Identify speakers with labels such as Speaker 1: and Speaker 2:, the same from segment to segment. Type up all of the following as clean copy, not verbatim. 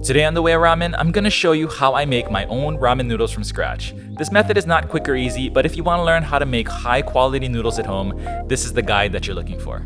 Speaker 1: Today on The Way of Ramen, I'm gonna show you how I make my own ramen noodles from scratch. This method is not quick or easy, but if you want to learn how to make high quality noodles at home, this is the guide that you're looking for.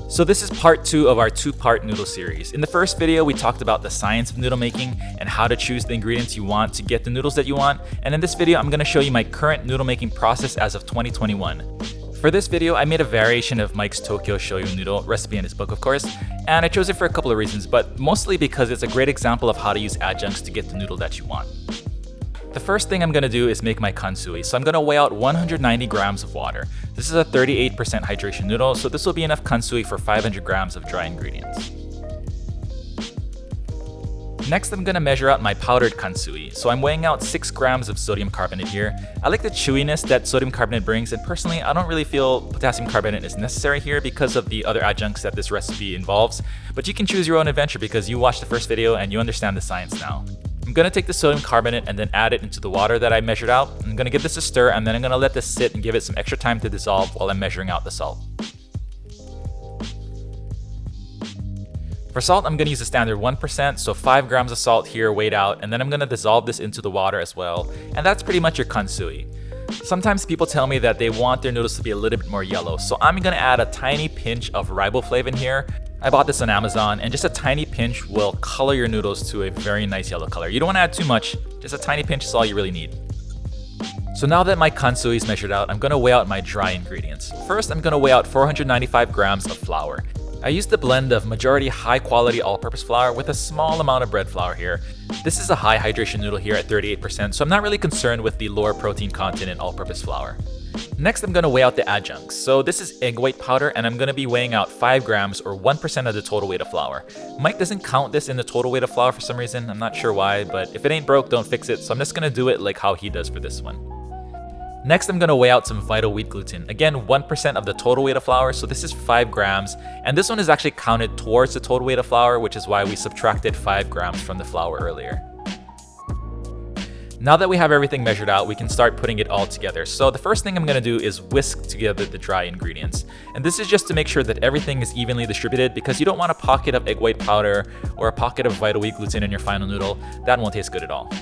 Speaker 1: So this is part 2 of our 2-part noodle series. In the first video, we talked about the science of noodle making and how to choose the ingredients you want to get the noodles that you want. And in this video, I'm gonna show you my current noodle making process as of 2021. For this video, I made a variation of Mike's Tokyo Shoyu noodle recipe in his book, of course, and I chose it for a couple of reasons, but mostly because it's a great example of how to use adjuncts to get the noodle that you want. The first thing I'm gonna do is make my kansui, so I'm gonna weigh out 190 grams of water. This is a 38% hydration noodle, so this will be enough kansui for 500 grams of dry ingredients. Next, I'm gonna measure out my powdered kansui, so I'm weighing out 6 grams of sodium carbonate here. I like the chewiness that sodium carbonate brings, and personally, I don't really feel potassium carbonate is necessary here because of the other adjuncts that this recipe involves, but you can choose your own adventure because you watched the first video and you understand the science now. I'm gonna take the sodium carbonate and then add it into the water that I measured out. I'm gonna give this a stir and then I'm gonna let this sit and give it some extra time to dissolve while I'm measuring out the salt. For salt, I'm gonna use a standard 1%, so 5 grams of salt here weighed out, and then I'm gonna dissolve this into the water as well. And that's pretty much your kansui. Sometimes people tell me that they want their noodles to be a little bit more yellow, so I'm gonna add a tiny pinch of riboflavin here. I bought this on Amazon, and just a tiny pinch will color your noodles to a very nice yellow color. You don't want to add too much, just a tiny pinch is all you really need. So now that my kansui is measured out, I'm going to weigh out my dry ingredients. First, I'm going to weigh out 495 grams of flour. I used a blend of majority high quality all-purpose flour with a small amount of bread flour here. This is a high hydration noodle here at 38%, so I'm not really concerned with the lower protein content in all-purpose flour. Next, I'm going to weigh out the adjuncts. So this is egg white powder, and I'm going to be weighing out 5 grams or 1% of the total weight of flour. Mike doesn't count this in the total weight of flour for some reason. I'm not sure why, but if it ain't broke, don't fix it. So I'm just going to do it like how he does for this one. Next, I'm going to weigh out some vital wheat gluten. Again, 1% of the total weight of flour, so this is 5 grams. And this one is actually counted towards the total weight of flour, which is why we subtracted 5 grams from the flour earlier. Now that we have everything measured out, we can start putting it all together. So the first thing I'm gonna do is whisk together the dry ingredients. And this is just to make sure that everything is evenly distributed because you don't want a pocket of egg white powder or a pocket of vital wheat gluten in your final noodle. That won't taste good at all.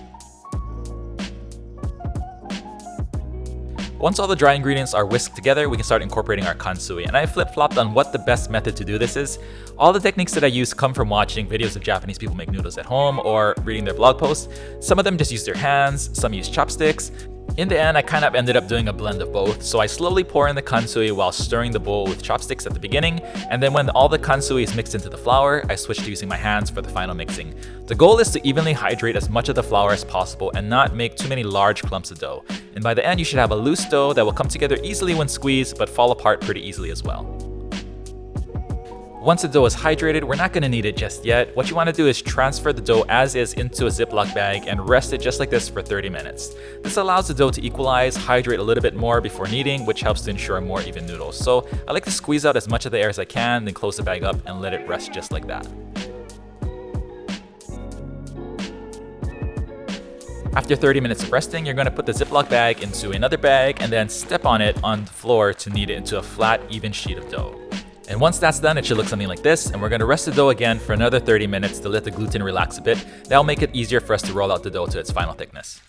Speaker 1: Once all the dry ingredients are whisked together, we can start incorporating our kansui. And I flip-flopped on what the best method to do this is. All the techniques that I use come from watching videos of Japanese people make noodles at home or reading their blog posts. Some of them just use their hands, some use chopsticks. In the end, I kind of ended up doing a blend of both. So I slowly pour in the kansui while stirring the bowl with chopsticks at the beginning. And then when all the kansui is mixed into the flour, I switch to using my hands for the final mixing. The goal is to evenly hydrate as much of the flour as possible and not make too many large clumps of dough. And by the end, you should have a loose dough that will come together easily when squeezed, but fall apart pretty easily as well. Once the dough is hydrated, we're not going to need it just yet. What you want to do is transfer the dough as is into a Ziploc bag and rest it just like this for 30 minutes. This allows the dough to equalize, hydrate a little bit more before kneading, which helps to ensure more even noodles. So I like to squeeze out as much of the air as I can, then close the bag up and let it rest just like that. After 30 minutes of resting, you're going to put the Ziploc bag into another bag and then step on it on the floor to knead it into a flat, even sheet of dough. And once that's done, it should look something like this, and we're going to rest the dough again for another 30 minutes to let the gluten relax a bit. That'll make it easier for us to roll out the dough to its final thickness.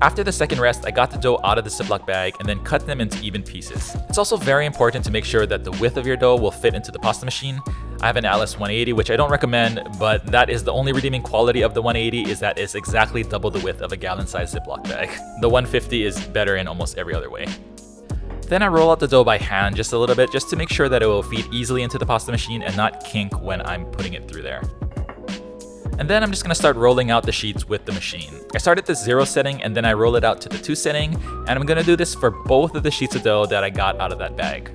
Speaker 1: After the second rest, I got the dough out of the Ziploc bag and then cut them into even pieces. It's also very important to make sure that the width of your dough will fit into the pasta machine. I have an Alice 180, which I don't recommend, but that is the only redeeming quality of the 180 is that it's exactly double the width of a gallon-sized Ziploc bag. The 150 is better in almost every other way. Then I roll out the dough by hand just a little bit just to make sure that it will feed easily into the pasta machine and not kink when I'm putting it through there. And then I'm just going to start rolling out the sheets with the machine. I start at the 0 setting and then I roll it out to the 2 setting, and I'm going to do this for both of the sheets of dough that I got out of that bag.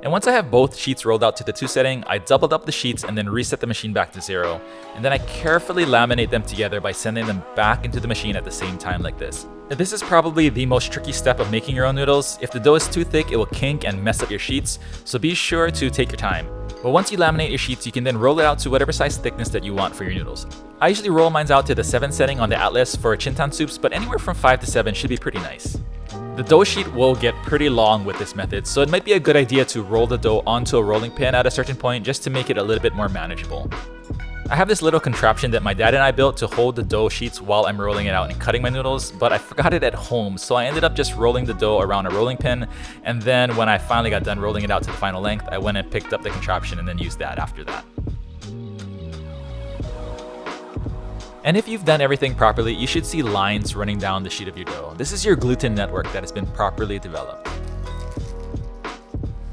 Speaker 1: And once I have both sheets rolled out to the 2 setting, I doubled up the sheets and then reset the machine back to 0. And then I carefully laminate them together by sending them back into the machine at the same time like this. This is probably the most tricky step of making your own noodles. If the dough is too thick, it will kink and mess up your sheets, so be sure to take your time. But once you laminate your sheets, you can then roll it out to whatever size thickness that you want for your noodles. I usually roll mine out to the 7 setting on the Atlas for Chintan soups, but anywhere from 5 to 7 should be pretty nice. The dough sheet will get pretty long with this method, so it might be a good idea to roll the dough onto a rolling pin at a certain point just to make it a little bit more manageable. I have this little contraption that my dad and I built to hold the dough sheets while I'm rolling it out and cutting my noodles, but I forgot it at home, so I ended up just rolling the dough around a rolling pin, and then when I finally got done rolling it out to the final length, I went and picked up the contraption and then used that after that. And if you've done everything properly, you should see lines running down the sheet of your dough. This is your gluten network that has been properly developed.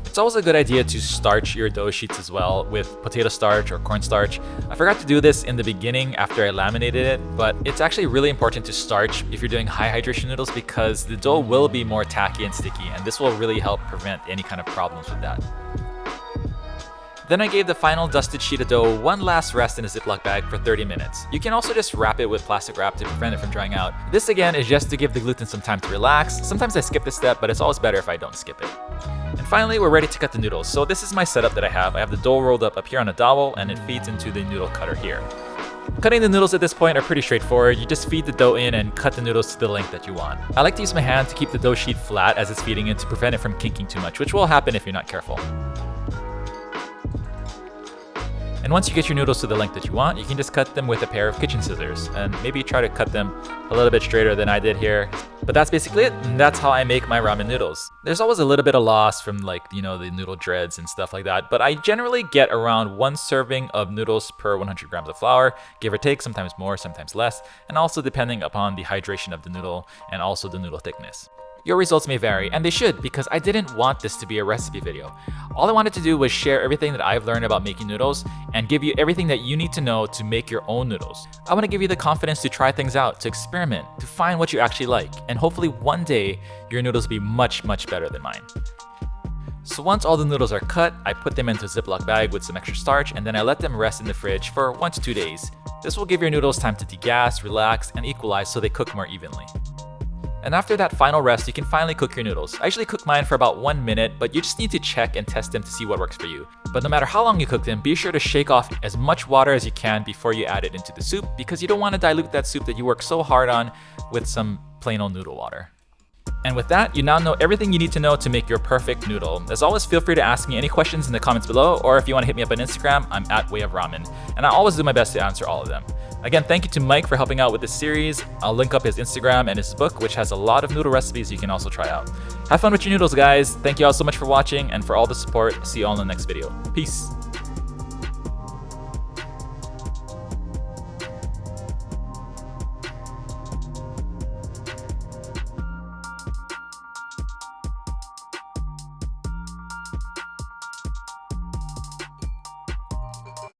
Speaker 1: It's always a good idea to starch your dough sheets as well with potato starch or cornstarch. I forgot to do this in the beginning after I laminated it, but it's actually really important to starch if you're doing high hydration noodles because the dough will be more tacky and sticky, and this will really help prevent any kind of problems with that. Then I gave the final dusted sheet of dough one last rest in a Ziploc bag for 30 minutes. You can also just wrap it with plastic wrap to prevent it from drying out. This again is just to give the gluten some time to relax. Sometimes I skip this step, but it's always better if I don't skip it. And finally, we're ready to cut the noodles. So this is my setup that I have. I have the dough rolled up here on a dowel, and it feeds into the noodle cutter here. Cutting the noodles at this point are pretty straightforward. You just feed the dough in and cut the noodles to the length that you want. I like to use my hand to keep the dough sheet flat as it's feeding in to prevent it from kinking too much, which will happen if you're not careful. And once you get your noodles to the length that you want, you can just cut them with a pair of kitchen scissors and maybe try to cut them a little bit straighter than I did here. But that's basically it, and that's how I make my ramen noodles. There's always a little bit of loss from the noodle dreads and stuff like that, but I generally get around 1 serving of noodles per 100 grams of flour, give or take, sometimes more, sometimes less, and also depending upon the hydration of the noodle and also the noodle thickness. Your results may vary, and they should, because I didn't want this to be a recipe video. All I wanted to do was share everything that I've learned about making noodles and give you everything that you need to know to make your own noodles. I want to give you the confidence to try things out, to experiment, to find what you actually like, and hopefully one day your noodles will be much, much better than mine. So once all the noodles are cut, I put them into a Ziploc bag with some extra starch, and then I let them rest in the fridge for 1 to 2 days. This will give your noodles time to degas, relax, and equalize so they cook more evenly. And after that final rest, you can finally cook your noodles. I usually cook mine for about 1 minute, but you just need to check and test them to see what works for you. But no matter how long you cook them, be sure to shake off as much water as you can before you add it into the soup, because you don't want to dilute that soup that you work so hard on with some plain old noodle water. And with that, you now know everything you need to know to make your perfect noodle. As always, feel free to ask me any questions in the comments below, or if you want to hit me up on Instagram, I'm @wayoframen, and I always do my best to answer all of them. Again, thank you to Mike for helping out with this series. I'll link up his Instagram and his book, which has a lot of noodle recipes you can also try out. Have fun with your noodles, guys. Thank you all so much for watching and for all the support. See you all in the next video. Peace.